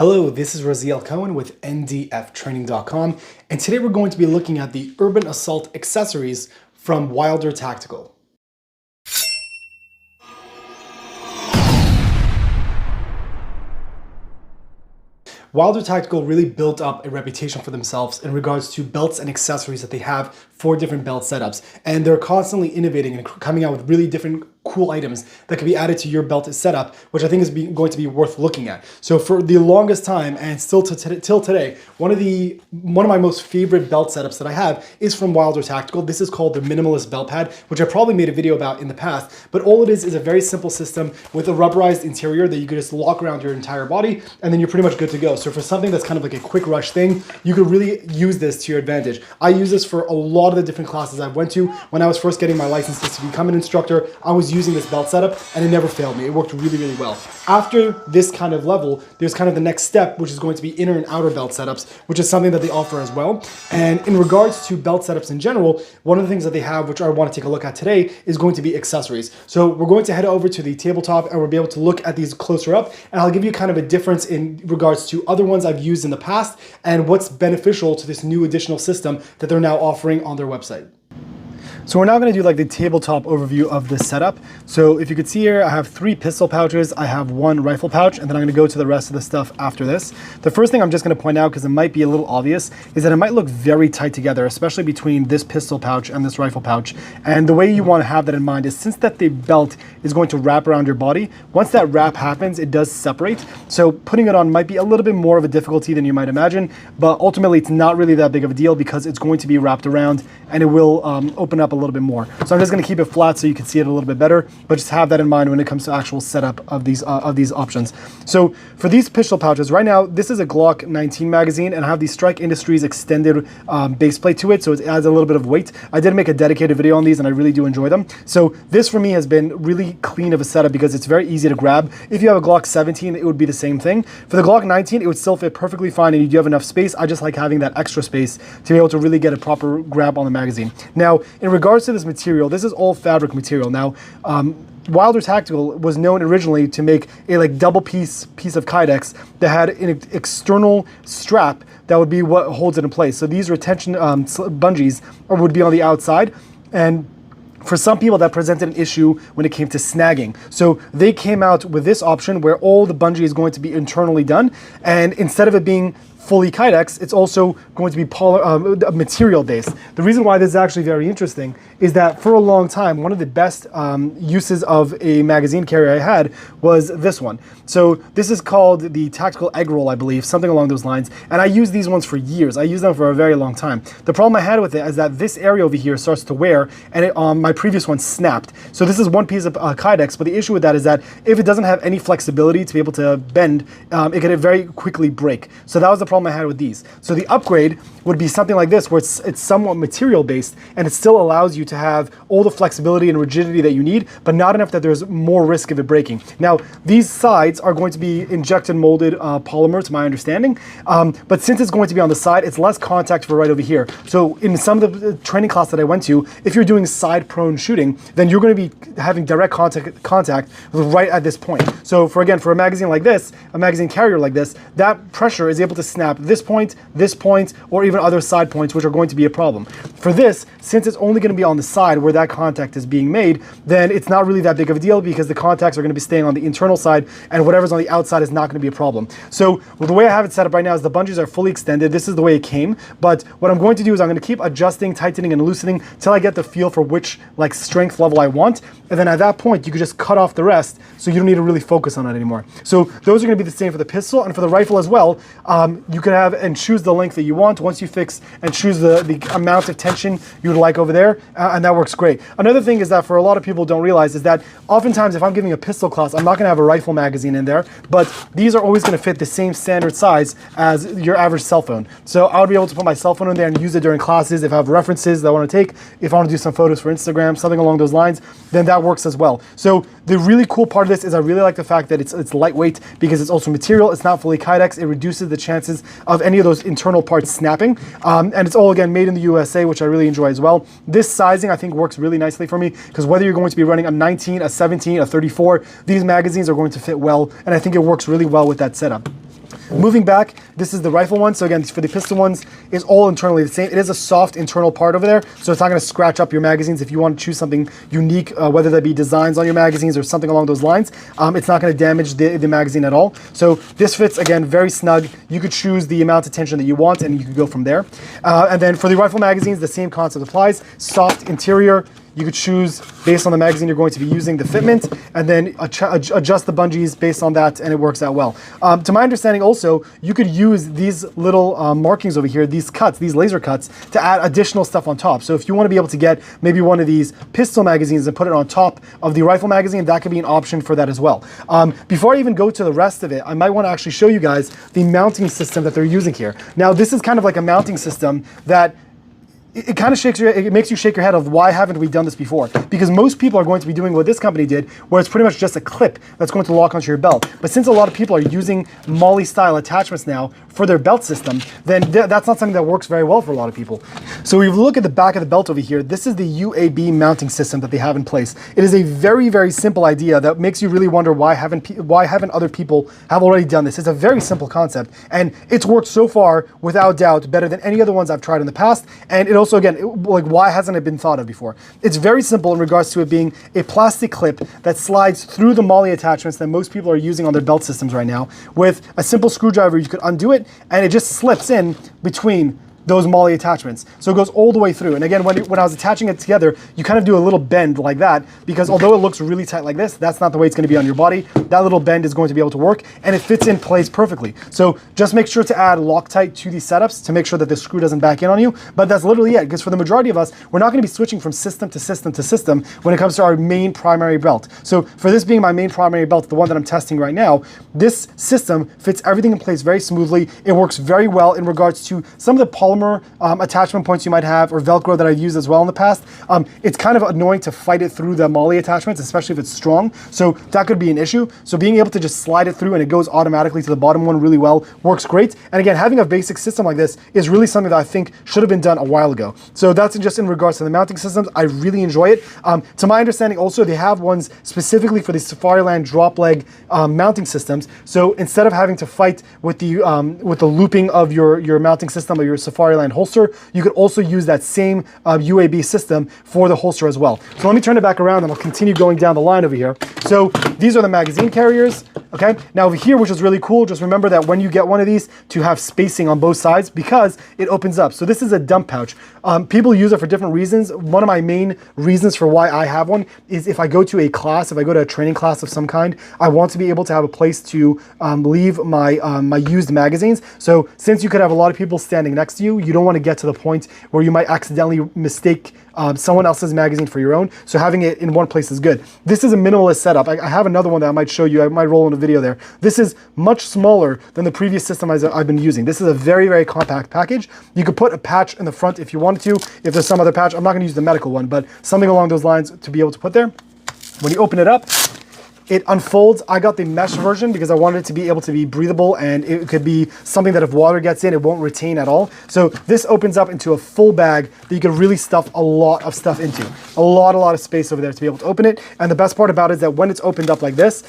Hello, this is Raziel Cohen with ndftraining.com, and today we're going to be looking at the Urban Assault accessories from Wilder Tactical. Wilder Tactical really built up a reputation for themselves in regards to belts and accessories that they have for different belt setups. And they're constantly innovating and coming out with really different cool items that can be added to your belt setup, which I think is going to be worth looking at. So for the longest time, and still till today, one of my most favorite belt setups that I have is from Wilder Tactical. This is called the Minimalist Belt Pad, which I probably made a video about in the past, but all it is a very simple system with a rubberized interior that you could just lock around your entire body, and then you're pretty much good to go. So for something that's kind of like a quick rush thing, you could really use this to your advantage. I use this for a lot of the different classes I went to. When I was first getting my licenses to become an instructor, I was using this belt setup and it never failed me. It worked really, really well. After this kind of level, there's kind of the next step, which is going to be inner and outer belt setups, which is something that they offer as well. And in regards to belt setups in general, one of the things that they have, which I want to take a look at today, is going to be accessories. So we're going to head over to the tabletop and we'll be able to look at these closer up, and I'll give you kind of a difference in regards to other ones I've used in the past and what's beneficial to this new additional system that they're now offering on their website. So we're now going to do like the tabletop overview of this setup. So if you could see here, I have 3 pistol pouches, I have 1 rifle pouch, and then I'm going to go to the rest of the stuff after this. The first thing I'm just going to point out, because it might be a little obvious, is that it might look very tight together, especially between this pistol pouch and this rifle pouch. And the way you want to have that in mind is, since that the belt is going to wrap around your body, once that wrap happens, it does separate. So putting it on might be a little bit more of a difficulty than you might imagine, but ultimately it's not really that big of a deal because it's going to be wrapped around and it will open up a little bit more. So I'm just going to keep it flat so you can see it a little bit better, but just have that in mind when it comes to actual setup of these options. So for these pistol pouches, right now this is a Glock 19 magazine, and I have the Strike Industries extended base plate to it, so it adds a little bit of weight. I did make a dedicated video on these and I really do enjoy them. So this for me has been really clean of a setup because it's very easy to grab. If you have a Glock 17, it would be the same thing. For the Glock 19, it would still fit perfectly fine and you do have enough space. I just like having that extra space to be able to really get a proper grab on the magazine. Now, in regards to this material, this is all fabric material. Now, Wilder Tactical was known originally to make a like double piece of Kydex that had an external strap that would be what holds it in place. So these retention bungees would be on the outside, and for some people that presented an issue when it came to snagging. So they came out with this option where all the bungee is going to be internally done, and instead of it being fully Kydex, it's also going to be material based. The reason why this is actually very interesting is that for a long time, one of the best uses of a magazine carrier I had was this one. So this is called the Tactical Egg Roll, I believe, something along those lines. And I used these ones for years. I used them for a very long time. The problem I had with it is that this area over here starts to wear, and my previous one snapped. So this is one piece of Kydex, but the issue with that is that if it doesn't have any flexibility to be able to bend, it can very quickly break. So that was the problem I had with these. So the upgrade would be something like this, where it's somewhat material based, and it still allows you to have all the flexibility and rigidity that you need, but not enough that there's more risk of it breaking. Now, these sides are going to be injection molded polymer, to my understanding, but since it's going to be on the side, it's less contact for right over here. So in some of the training class that I went to, if you're doing side prone shooting, then you're going to be having direct contact right at this point. So for a magazine like this, a magazine carrier like this, that pressure is able to snap this point, or even other side points, which are going to be a problem. For this, since it's only going to be on the side where that contact is being made, then it's not really that big of a deal because the contacts are going to be staying on the internal side, and whatever's on the outside is not going to be a problem. So the way I have it set up right now is the bungees are fully extended. This is the way it came, but what I'm going to do is I'm going to keep adjusting, tightening, and loosening till I get the feel for which like strength level I want, and then at that point you can just cut off the rest, so you don't need to really focus on it anymore. So those are going to be the same for the pistol, and for the rifle as well. You can have and choose the length that you want once you fix and choose the amount of tension you would like over there, and that works great. Another thing is that for a lot of people don't realize is that oftentimes if I'm giving a pistol class, I'm not going to have a rifle magazine in there, but these are always going to fit the same standard size as your average cell phone. So I would be able to put my cell phone in there and use it during classes if I have references that I want to take, if I want to do some photos for Instagram, something along those lines, then that works as well. So the really cool part of this is I really like the fact that it's lightweight because it's also material. It's not fully Kydex. It reduces the chances of any of those internal parts snapping. And it's all, again, made in the USA, which I really enjoy as well. This sizing, I think, works really nicely for me because whether you're going to be running a 19, a 17, a 34, these magazines are going to fit well, and I think it works really well with that setup. Moving back, this is the rifle one. So again, for the pistol ones, it's all internally the same. It is a soft internal part over there, so it's not going to scratch up your magazines. If you want to choose something unique, whether that be designs on your magazines or something along those lines, it's not going to damage the magazine at all. So this fits, again, very snug. You could choose the amount of tension that you want, and you could go from there. And then for the rifle magazines, the same concept applies. Soft interior. You could choose based on the magazine you're going to be using, the fitment, and then adjust the bungees based on that, and it works out well. To my understanding also, you could use these little markings over here, these cuts, these laser cuts, to add additional stuff on top. So if you want to be able to get maybe one of these pistol magazines and put it on top of the rifle magazine, that could be an option for that as well. Before I even go to the rest of it, I might want to actually show you guys the mounting system that they're using here. Now, this is kind of like a mounting system that it kind of it makes you shake your head of why haven't we done this before? Because most people are going to be doing what this company did, where it's pretty much just a clip that's going to lock onto your belt. But since a lot of people are using MOLLE style attachments now for their belt system, then that's not something that works very well for a lot of people. So if you look at the back of the belt over here, this is the UAB mounting system that they have in place. It is a very, very simple idea that makes you really wonder why haven't other people have already done this. It's a very simple concept, and it's worked so far without doubt better than any other ones I've tried in the past. And it also, again, like, why hasn't it been thought of before? It's very simple in regards to it being a plastic clip that slides through the MOLLE attachments that most people are using on their belt systems right now. With a simple screwdriver, you could undo it, and it just slips in between those MOLLE attachments. So it goes all the way through. And again, when I was attaching it together, you kind of do a little bend like that, because although it looks really tight like this, that's not the way it's going to be on your body. That little bend is going to be able to work, and it fits in place perfectly. So just make sure to add Loctite to these setups to make sure that the screw doesn't back in on you. But that's literally it, because for the majority of us, we're not going to be switching from system to system to system when it comes to our main primary belt. So for this being my main primary belt, the one that I'm testing right now, this system fits everything in place very smoothly. It works very well in regards to some of the polymer attachment points you might have, or Velcro that I've used as well in the past. It's kind of annoying to fight it through the MOLLE attachments, especially if it's strong. So that could be an issue. So being able to just slide it through and it goes automatically to the bottom one really well works great. And again, having a basic system like this is really something that I think should have been done a while ago. So that's just in regards to the mounting systems. I really enjoy it. To my understanding also, they have ones specifically for the Safariland drop leg mounting systems. So instead of having to fight with the looping of your mounting system or your Safariland holster, you could also use that same UAB system for the holster as well. So let me turn it back around and I'll continue going down the line over here. So these are the magazine carriers. Okay, now over here, which is really cool, just remember that when you get one of these, to have spacing on both sides, because it opens up. So this is a dump pouch. People use it for different reasons. One of my main reasons for why I have one is if I go to a class, if I go to a training class of some kind, I want to be able to have a place to leave my my used magazines. So since you could have a lot of people standing next to you, you don't want to get to the point where you might accidentally mistake someone else's magazine for your own. So having it in one place is good. This is a minimalist setup. I have another one that I might show you. I might roll in a video there. This is much smaller than the previous system I've been using. This is a very, very compact package. You could put a patch in the front if you wanted to. If there's some other patch, I'm not going to use the medical one, but something along those lines to be able to put there. When you open it up, it unfolds. I got the mesh version because I wanted it to be able to be breathable, and it could be something that if water gets in, it won't retain at all. So this opens up into a full bag that you can really stuff a lot of stuff into. A lot of space over there to be able to open it. And the best part about it is that when it's opened up like this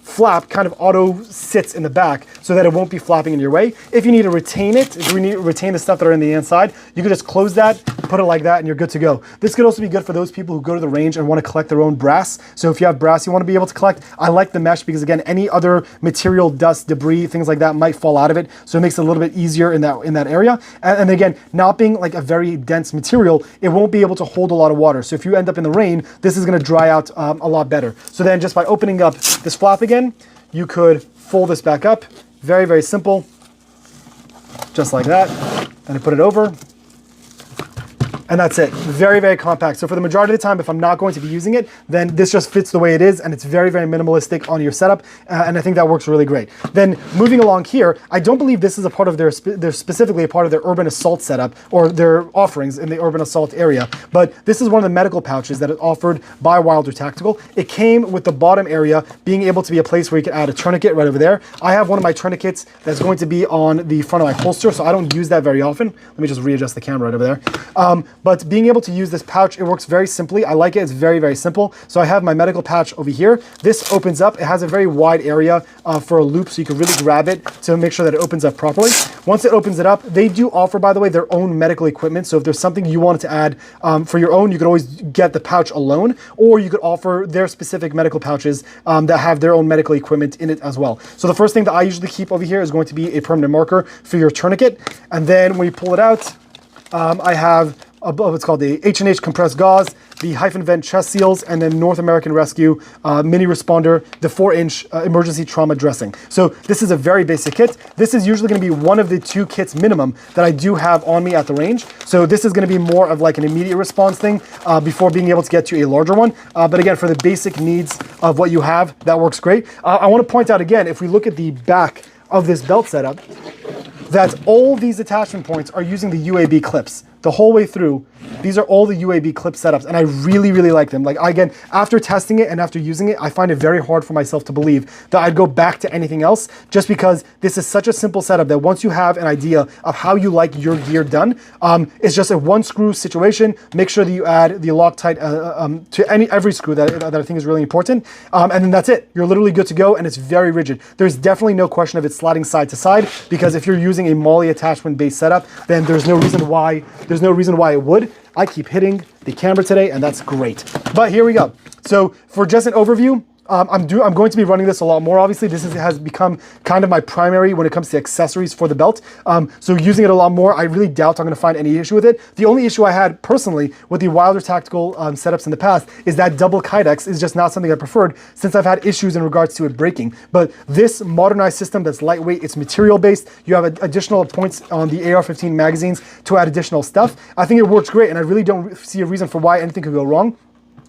flap kind of auto sits in the back so that it won't be flapping in your way. If you need to retain it, if you need to retain the stuff that are in the inside, you can just close that, put it like that, and you're good to go. This could also be good for those people who go to the range and want to collect their own brass. So if you have brass you want to be able to collect, I like the mesh because, again, any other material, dust, debris, things like that might fall out of it. So it makes it a little bit easier in that area. And again, not being like a very dense material, it won't be able to hold a lot of water. So if you end up in the rain, this is going to dry out a lot better. So then just by opening up this flap again, you could fold this back up. Very, very simple. Just like that. And I put it over. And that's it. Very, very compact. So for the majority of the time, if I'm not going to be using it, then this just fits the way it is, and it's very, very minimalistic on your setup, and I think that works really great. Then moving along here, I don't believe this is a part of they're specifically a part of their urban assault setup or their offerings in the urban assault area, but this is one of the medical pouches that is offered by Wilder Tactical. It came with the bottom area being able to be a place where you can add a tourniquet right over there. I have one of my tourniquets that's going to be on the front of my holster, so I don't use that very often. Let me just readjust the camera right over there. but being able to use this pouch, it works very simply. I like it, it's very, very simple. So I have my medical pouch over here. This opens up, it has a very wide area for a loop, so you can really grab it to make sure that it opens up properly. Once it opens it up, they do offer, by the way, their own medical equipment. So if there's something you wanted to add for your own, you could always get the pouch alone, or you could offer their specific medical pouches that have their own medical equipment in it as well. So the first thing that I usually keep over here is going to be a permanent marker for your tourniquet. And then when you pull it out, I have what's called the H&H compressed gauze, the hyphen vent chest seals, and then North American Rescue mini responder, the 4-inch emergency trauma dressing. So this is a very basic kit. This is usually going to be one of the 2 kits minimum that I do have on me at the range. So this is going to be more of like an immediate response thing before being able to get to a larger one. But again, for the basic needs of what you have, that works great. I want to point out again, if we look at the back of this belt setup, that all these attachment points are using the UAB clips. The whole way through, these are all the UAB clip setups, and I really, really like them. Like, again, after testing it and after using it, I find it very hard for myself to believe that I'd go back to anything else, just because this is such a simple setup that once you have an idea of how you like your gear done, it's just a 1-screw situation. Make sure that you add the Loctite to every screw that I think is really important, and then that's it. You're literally good to go, and it's very rigid. There's definitely no question of it sliding side to side, because if you're using a MOLLE attachment-based setup, then there's no reason why it would. I keep hitting the camera today, and that's great. But here we go. So for just an overview, I'm going to be running this a lot more. Obviously, this has become kind of my primary when it comes to accessories for the belt. So using it a lot more, I really doubt I'm going to find any issue with it. The only issue I had personally with the Wilder Tactical setups in the past is that double kydex is just not something I preferred, since I've had issues in regards to it breaking. But this modernized system that's lightweight, it's material based. You have additional points on the AR-15 magazines to add additional stuff. I think it works great, and I really don't see a reason for why anything could go wrong.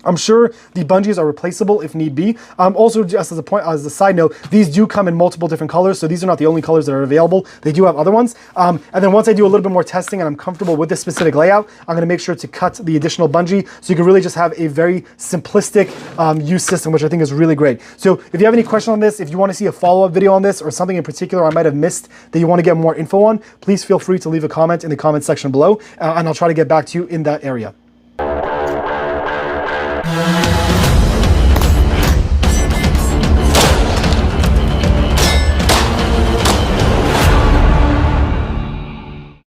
I'm sure the bungees are replaceable if need be. Also, just as a side note, these do come in multiple different colors, so these are not the only colors that are available. They do have other ones. And then once I do a little bit more testing and I'm comfortable with this specific layout, I'm gonna make sure to cut the additional bungee, so you can really just have a very simplistic use system, which I think is really great. So if you have any questions on this, if you wanna see a follow-up video on this, or something in particular I might have missed that you wanna get more info on, please feel free to leave a comment in the comment section below, and I'll try to get back to you in that area.